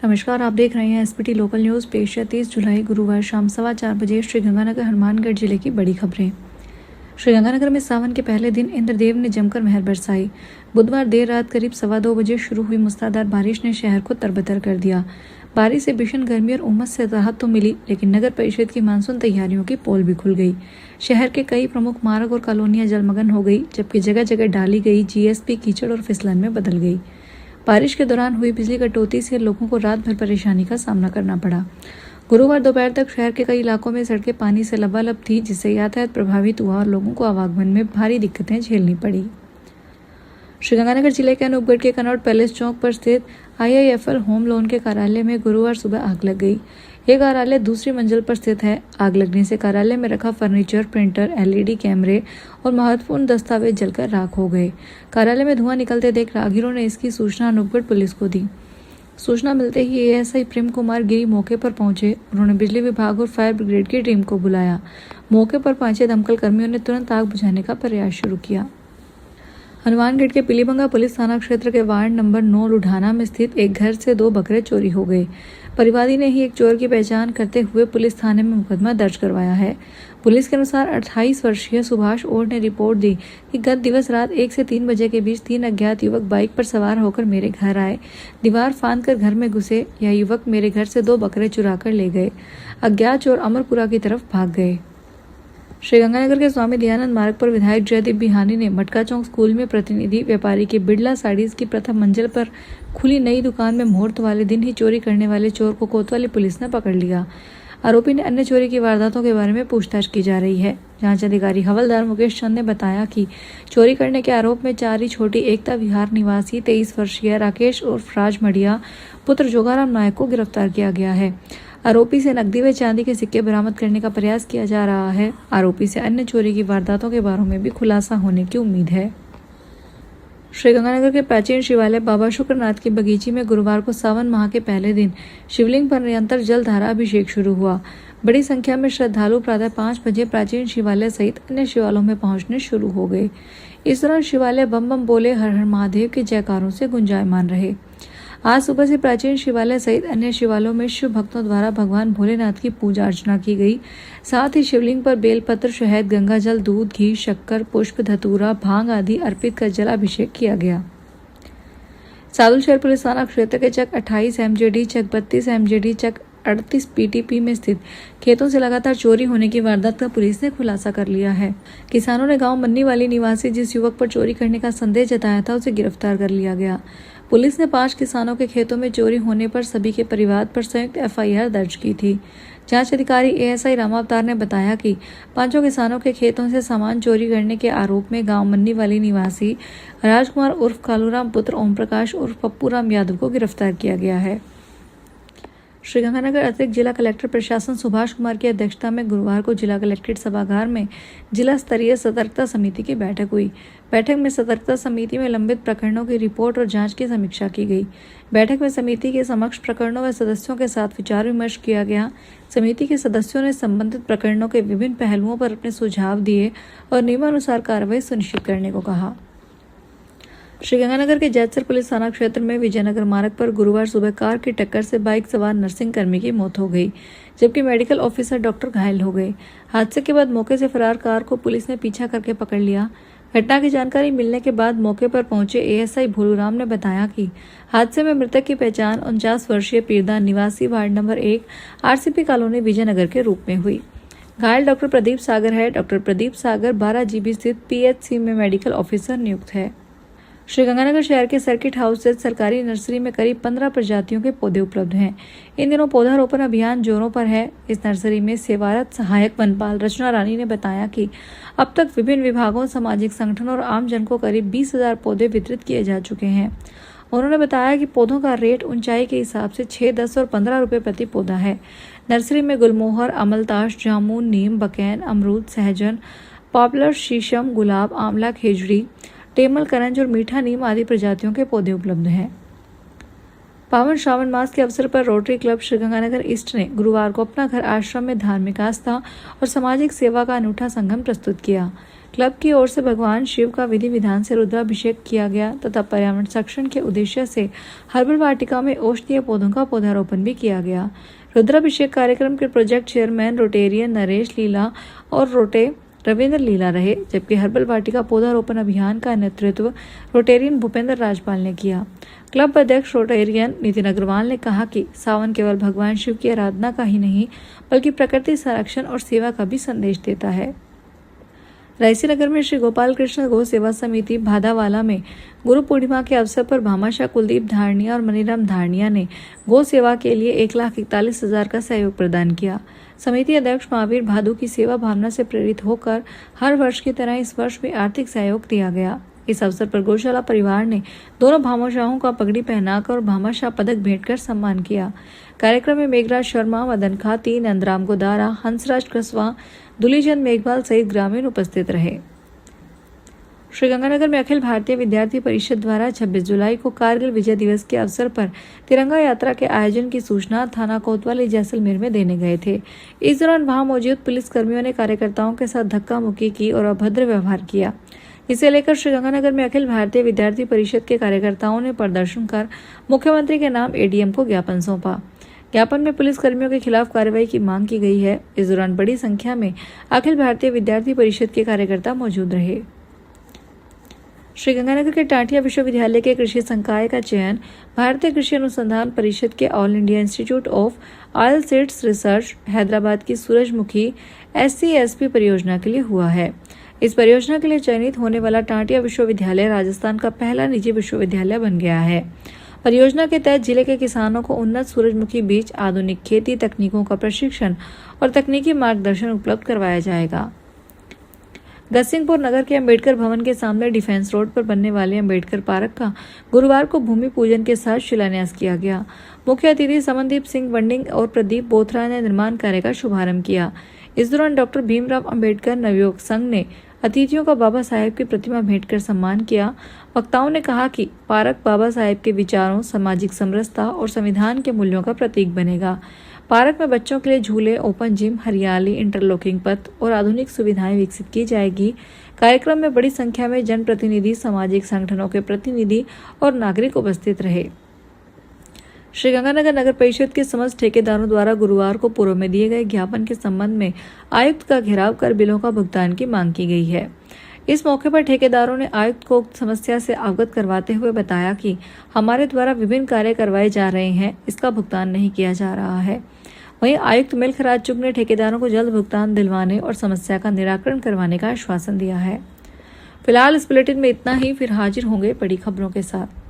नमस्कार, आप देख रहे हैं एसपीटी लोकल न्यूज़। पेश है 30 जुलाई गुरुवार शाम 4:15 बजे श्रीगंगानगर हनुमानगढ़ जिले की बड़ी खबरें। श्रीगंगानगर में सावन के पहले दिन इंद्रदेव ने जमकर मेहर बरसाई। बुधवार देर रात करीब 2:15 बजे शुरू हुई मूसलाधार बारिश ने शहर को तरबतर कर दिया। बारिश से भीषण गर्मी और उमस से राहत तो मिली, लेकिन नगर परिषद की मानसून तैयारियों की पोल भी खुल गई। शहर के कई प्रमुख मार्ग और कॉलोनियां जलमग्न हो गई, जबकि जगह जगह डाली गई जीएसपी कीचड़ और फिसलन में बदल गई। बारिश के दौरान हुई बिजली कटौती से लोगों को रात भर परेशानी का सामना करना पड़ा। गुरुवार दोपहर तक शहर के कई इलाकों में सड़कें पानी से लबालब थी, जिससे यातायात प्रभावित हुआ और लोगों को आवागमन में भारी दिक्कतें झेलनी पड़ी। श्रीगंगानगर जिले के अनूपगढ़ के कनॉट पैलेस चौक पर स्थित IIFL होम लोन के कार्यालय में गुरुवार सुबह आग लग गई। यह कार्यालय दूसरी मंजिल पर स्थित है। आग लगने से कार्यालय में रखा फर्नीचर, प्रिंटर, LED कैमरे और महत्वपूर्ण दस्तावेज जलकर राख हो गए। कार्यालय में धुआं निकलते देख राहगीरों ने इसकी सूचना अनूपगढ़ पुलिस को दी। सूचना मिलते ही ASI प्रेम कुमार गिरी मौके पर पहुंचे। उन्होंने बिजली विभाग और फायर ब्रिगेड की टीम को बुलाया। मौके पर पहुंचे दमकल कर्मियों ने तुरंत आग बुझाने का प्रयास शुरू किया। हनुमानगढ़ के पीलीबंगा पुलिस थाना क्षेत्र के वार्ड नंबर 9 लुढाना में स्थित एक घर से 2 बकरे चोरी हो गए। परिवादी ने ही एक चोर की पहचान करते हुए पुलिस थाने में मुकदमा दर्ज करवाया है। पुलिस के अनुसार 28 वर्षीय सुभाष ओढ़ ने रिपोर्ट दी कि गत दिवस रात 1 से 3 बजे के बीच 3 अज्ञात युवक बाइक पर सवार होकर मेरे घर आए। दीवार फांदकर घर में घुसे। यह युवक मेरे घर से 2 बकरे चुरा कर ले गए। अज्ञात चोर अमरपुरा की तरफ भाग गए। श्रीगंगानगर के स्वामी दयानंद मार्ग पर विधायक जयदीप बिहानी ने मटका चौक स्कूल में प्रतिनिधि व्यापारी की बिड़ला साड़ीज की प्रथम मंजिल पर खुली नई दुकान में मुहूर्त वाले दिन ही चोरी करने वाले चोर को कोतवाली पुलिस ने पकड़ लिया। आरोपी ने अन्य चोरी की वारदातों के बारे में पूछताछ की जा रही है। जांच अधिकारी हवलदार मुकेश चंद ने बताया कि चोरी करने के आरोप में चारी छोटी एकता विहार निवासी 23 वर्षीय राकेश उर्फ राज मडिया पुत्र जोगाराम नायक को गिरफ्तार किया गया है। आरोपी से नकदी व चांदी के सिक्के बरामद करने का प्रयास किया जा रहा है। आरोपी से अन्य चोरी की वारदातों के बारे में भी खुलासा होने की उम्मीद है। श्रीगंगानगर के प्राचीन शिवालय बाबा शुक्रनाथ की बगीची में गुरुवार को सावन माह के पहले दिन शिवलिंग पर निरंतर जलधारा अभिषेक शुरू हुआ। बड़ी संख्या में श्रद्धालु प्रातः 5 बजे प्राचीन शिवालय सहित अन्य शिवालयों में पहुंचने शुरू हो गए। इस दौरान शिवालय बम बम बोले, हर हर महादेव के जयकारों से गुंजायमान रहे। आज सुबह से प्राचीन शिवालय सहित अन्य शिवालयों में शिव भक्तों द्वारा भगवान भोलेनाथ की पूजा अर्चना की गई। साथ ही शिवलिंग पर बेलपत्र, शहद, गंगाजल, दूध, घी, शक्कर, पुष्प, धतूरा, भांग आदि अर्पित कर जलाभिषेक किया गया। सादुलशहर पुलिस थाना क्षेत्र के चक 28 MJD, चक 32 MJD, चक 38 PTP में स्थित खेतों से लगातार चोरी होने की वारदात का पुलिस ने खुलासा कर लिया है। किसानों ने गांव मन्नी वाली निवासी जिस युवक पर चोरी करने का संदेह जताया था, उसे गिरफ्तार कर लिया गया। पुलिस ने 5 किसानों के खेतों में चोरी होने पर सभी के परिवार पर संयुक्त FIR दर्ज की थी। जांच अधिकारी ASI रामावतार ने बताया कि 5 किसानों के खेतों से सामान चोरी करने के आरोप में गांव मन्नी वाली निवासी राजकुमार उर्फ कालूराम पुत्र ओम प्रकाश उर्फ पप्पू राम यादव को गिरफ्तार किया गया है। श्रीगंगानगर अतिरिक्त जिला कलेक्टर प्रशासन सुभाष कुमार की अध्यक्षता में गुरुवार को जिला कलेक्ट्रेट सभागार में जिला स्तरीय सतर्कता समिति की बैठक हुई। बैठक में सतर्कता समिति में लंबित प्रकरणों की रिपोर्ट और जांच की समीक्षा की गई। बैठक में समिति के समक्ष प्रकरणों व सदस्यों के साथ विचार विमर्श किया गया। समिति के सदस्यों ने संबंधित प्रकरणों के विभिन्न पहलुओं पर अपने सुझाव दिए और नियमानुसार कार्रवाई सुनिश्चित करने को कहा। श्रीगंगानगर के जैतसर पुलिस थाना क्षेत्र में विजयनगर मार्ग पर गुरुवार सुबह कार की टक्कर से बाइक सवार नर्सिंग कर्मी की मौत हो गई, जबकि मेडिकल ऑफिसर डॉक्टर घायल हो गए। हादसे के बाद मौके से फरार कार को पुलिस ने पीछा करके पकड़ लिया। घटना की जानकारी मिलने के बाद मौके पर पहुंचे ASI भोलूराम ने बताया कि हादसे में मृतक की पहचान 49 वर्षीय पीरदान निवासी ward number 1 RCP colony Vijaynagar के रूप में हुई। घायल डॉक्टर प्रदीप सागर है। डॉक्टर प्रदीप सागर 12 GB स्थित PHC में मेडिकल ऑफिसर नियुक्त है। श्रीगंगानगर शहर के सर्किट हाउस स्थित सरकारी नर्सरी में करीब 15 प्रजातियों के पौधे उपलब्ध हैं। इन दिनों पौधारोपण अभियान जोरों पर है। इस नर्सरी में सेवारत सहायक वनपाल रचना रानी ने बताया कि अब तक विभिन्न विभागों, सामाजिक संगठनों और आमजन को करीब 20,000 पौधे वितरित किए जा चुके हैं। उन्होंने बताया कि पौधों का रेट ऊंचाई के हिसाब से 6, 10 और 15 रुपए प्रति पौधा है। नर्सरी में गुलमोहर, अमलताश, जामुन, नीम, बकैन, अमरूद, सहजन, पॉपुलर, शीशम, गुलाब, आंवला, खेजड़ी, टेमल, करंज और मीठा नीम आदि प्रजातियों के पौधे उपलब्ध हैं। पावन श्रावण मास के अवसर पर रोटरी क्लब श्रीगंगानगर ईस्ट ने गुरुवार को अपना घर आश्रम में धार्मिक आस्था और सामाजिक सेवा का अनूठा संगम प्रस्तुत किया। क्लब की ओर से भगवान शिव का विधि विधान से रुद्राभिषेक किया गया तथा पर्यावरण संरक्षण के उद्देश्य से हर्बल वाटिका में औषधीय पौधों का पौधारोपण भी किया गया। रुद्राभिषेक कार्यक्रम के प्रोजेक्ट चेयरमैन रोटेरियन नरेश लीला और रोटे रविंद्र लीला रहे, जबकि हर्बल वाटिका पौधारोपण अभियान का नेतृत्व रोटेरियन भूपेंद्र राजपाल ने किया। क्लब अध्यक्ष रोटेरियन नितिन अग्रवाल ने कहा कि सावन केवल भगवान शिव की आराधना का ही नहीं बल्कि प्रकृति संरक्षण और सेवा का भी संदेश देता है। रायसी नगर में श्री गोपाल कृष्ण गौ सेवा समिति भादावाला में गुरु पूर्णिमा के अवसर पर भामाशाह कुलदीप धारणिया और मनीराम धारणिया ने गौ सेवा के लिए 1,41,000 का सहयोग प्रदान किया। समिति अध्यक्ष महावीर भादु की सेवा भावना से प्रेरित होकर हर वर्ष की तरह इस वर्ष भी आर्थिक सहयोग दिया गया। इस अवसर पर गौशाला परिवार ने दोनों भामाशाहों का पगड़ी पहनाकर और भामाशाह पदक भेंटकर सम्मान किया। कार्यक्रम में मेघराज शर्मा, मदन खाती, नंदराम गोदारा, हंसराज कसवा, दुलीचंद मेघवाल सहित ग्रामीण उपस्थित रहे। श्रीगंगानगर में अखिल भारतीय विद्यार्थी परिषद द्वारा 26 जुलाई को कारगिल विजय दिवस के अवसर पर तिरंगा यात्रा के आयोजन की सूचना थाना कोतवाली जैसलमेर में देने गए थे। इस दौरान वहां मौजूद पुलिस कर्मियों ने कार्यकर्ताओं के साथ धक्का मुक्की की और अभद्र व्यवहार किया। इसे लेकर श्रीगंगानगर में अखिल भारतीय विद्यार्थी परिषद के कार्यकर्ताओं ने प्रदर्शन कर मुख्यमंत्री के नाम एडीएम को ज्ञापन सौंपा। ज्ञापन में पुलिस कर्मियों के खिलाफ कार्रवाई की मांग की गई है। इस दौरान बड़ी संख्या में अखिल भारतीय विद्यार्थी परिषद के कार्यकर्ता मौजूद रहे। श्रीगंगानगर के टाटिया विश्वविद्यालय के कृषि संकाय का चयन भारतीय कृषि अनुसंधान परिषद के all India institute of oil seeds research Hyderabad की सूरजमुखी SCSP परियोजना के लिए हुआ है। इस परियोजना के लिए चयनित होने वाला टाटिया विश्वविद्यालय राजस्थान का पहला निजी विश्वविद्यालय बन गया है। परियोजना के तहत जिले के किसानों को उन्नत सूरजमुखी बीज, आधुनिक खेती तकनीकों का प्रशिक्षण और तकनीकी मार्गदर्शन उपलब्ध करवाया जाएगा। गसिंगपुर नगर के अंबेडकर भवन के सामने डिफेंस रोड पर बनने वाले अंबेडकर पार्क का गुरुवार को भूमि पूजन के साथ शिलान्यास किया गया। मुख्य अतिथि समनदीप सिंह बंडिंग और प्रदीप बोथरा ने निर्माण कार्य का शुभारंभ किया। इस दौरान डॉक्टर भीमराव अंबेडकर नवयुवक संघ ने अतिथियों का बाबा साहेब की प्रतिमा भेंट कर सम्मान किया। वक्ताओं ने कहा कि पार्क बाबा साहेब के विचारों, सामाजिक समरसता और संविधान के मूल्यों का प्रतीक बनेगा। पार्क में बच्चों के लिए झूले, ओपन जिम, हरियाली, इंटरलॉकिंग पथ और आधुनिक सुविधाएं विकसित की जाएगी। कार्यक्रम में बड़ी संख्या में जनप्रतिनिधि, सामाजिक संगठनों के प्रतिनिधि और नागरिक उपस्थित रहे। श्रीगंगानगर नगर परिषद के समस्त ठेकेदारों द्वारा गुरुवार को पूर्व में दिए गए ज्ञापन के संबंध में आयुक्त का घेराव कर बिलों का भुगतान की मांग की गई है। इस मौके पर ठेकेदारों ने आयुक्त को उक्त समस्या से अवगत करवाते हुए बताया कि हमारे द्वारा विभिन्न कार्य करवाए जा रहे हैं, इसका भुगतान नहीं किया जा रहा है। वहीं आयुक्त मिल्ख राज चुग ने ठेकेदारों को जल्द भुगतान दिलवाने और समस्या का निराकरण करवाने का आश्वासन दिया है। फिलहाल इस बुलेटिन में इतना ही, फिर हाजिर होंगे बड़ी खबरों के साथ।